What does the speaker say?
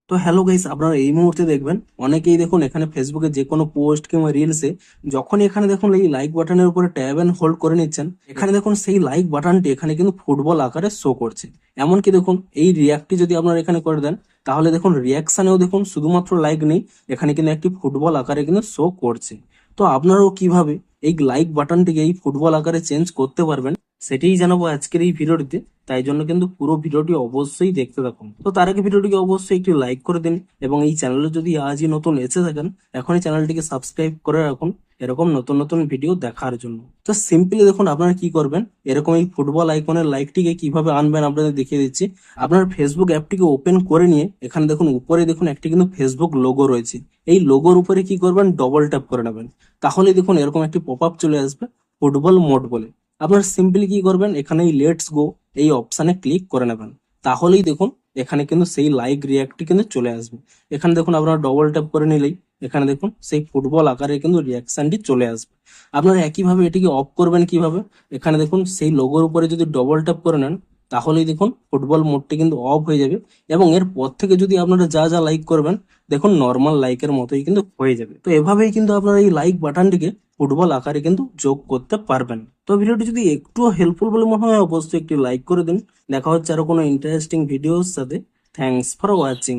তো hello guys, আপনারা এই মুহূর্তে দেখবেন অনেকেই দেখুন এখানে ফেসবুকে যে কোনো পোস্ট কিংবা রিলসে যখনই এখানে দেখুন এই লাইক বাটনের উপরে ট্যাব এন্ড হোল্ড করে নিচ্ছেন, এখানে দেখুন সেই লাইক বাটনটি এখানে কিন্তু ফুটবল আকারে শো করছে। এমনকি দেখুন এই রিয়াক্টটি যদি আপনারা এখানে করে দেন, তাহলে দেখুন রিয়াকশনেও দেখুন শুধুমাত্র লাইক নেই, এখানে কিন্তু একটি ফুটবল আকারে কিন্তু শো করছে। তো আপনারাও কিভাবে এই লাইক বাটনটিকে এই ফুটবল আকারে চেঞ্জ করতে পারবেন সেটাই জানাবো আজকের এই ভিডিওটিতে। তাই জন্য কিন্তু পুরো ভিডিওটি অবশ্যই দেখতে থাকুন। তো তার আগে ভিডিওটিকে অবশ্যই একটি লাইক করে দিন এবং এই চ্যানেলে যদি আজই নতুন এসে থাকেন, এখনই চ্যানেলটিকে সাবস্ক্রাইব করে রাখুন এরকম নতুন নতুন ভিডিও দেখার জন্য। তো সিম্পলি দেখুন আপনারা কি করবেন, এরকম এই ফুটবল আইকনের লাইকটিকে কিভাবে আনবেন আপনাদের দেখিয়ে দিচ্ছি। আপনার ফেসবুক অ্যাপটিকে ওপেন করে নিয়ে এখানে দেখুন উপরে দেখুন একটি কিন্তু ফেসবুক লোগো রয়েছে। এই লোগোর উপরে কি করবেন, ডবল ট্যাপ করে নেবেন। তাহলে দেখুন এরকম একটি পপ আপ চলে আসবে ফুটবল মোড বলে। আপনারা সিম্পলি কি করবেন, এখানে এই লেটস গো এই অপশানে ক্লিক করে নেবেন। তাহলেই দেখুন এখানে কিন্তু সেই লাইক রিয়াক্টটি কিন্তু চলে আসবে। এখানে দেখুন আপনারা ডবল ট্যাপ করে নিলেই এখানে দেখুন সেই ফুটবল আকারে কিন্তু রিয়াকশনটি চলে আসবে। আপনারা একইভাবে এটিকে অফ করবেন কিভাবে, এখানে দেখুন সেই লোগোর উপরে যদি ডবল ট্যাপ করে নেন, তাহলেই দেখুন ফুটবল মোডটি কিন্তু অফ হয়ে যাবে এবং এর পর থেকে যদি আপনারা যা যা লাইক করবেন দেখুন নর্মাল লাইকের মতোই কিন্তু হয়ে যাবে। তো এভাবেই কিন্তু আপনারা এই লাইক বাটনটিকে ফুটবল আকারে কিন্তু যোগ করতে পারবেন। তো ভিডিওটি যদি একটুও হেল্পফুল বলে মনে হয় অবশ্যই একটি লাইক করে দিন। দেখা হচ্ছে আরো কোনো ইন্টারেস্টিং ভিডিওর সাথে। Thanks for watching.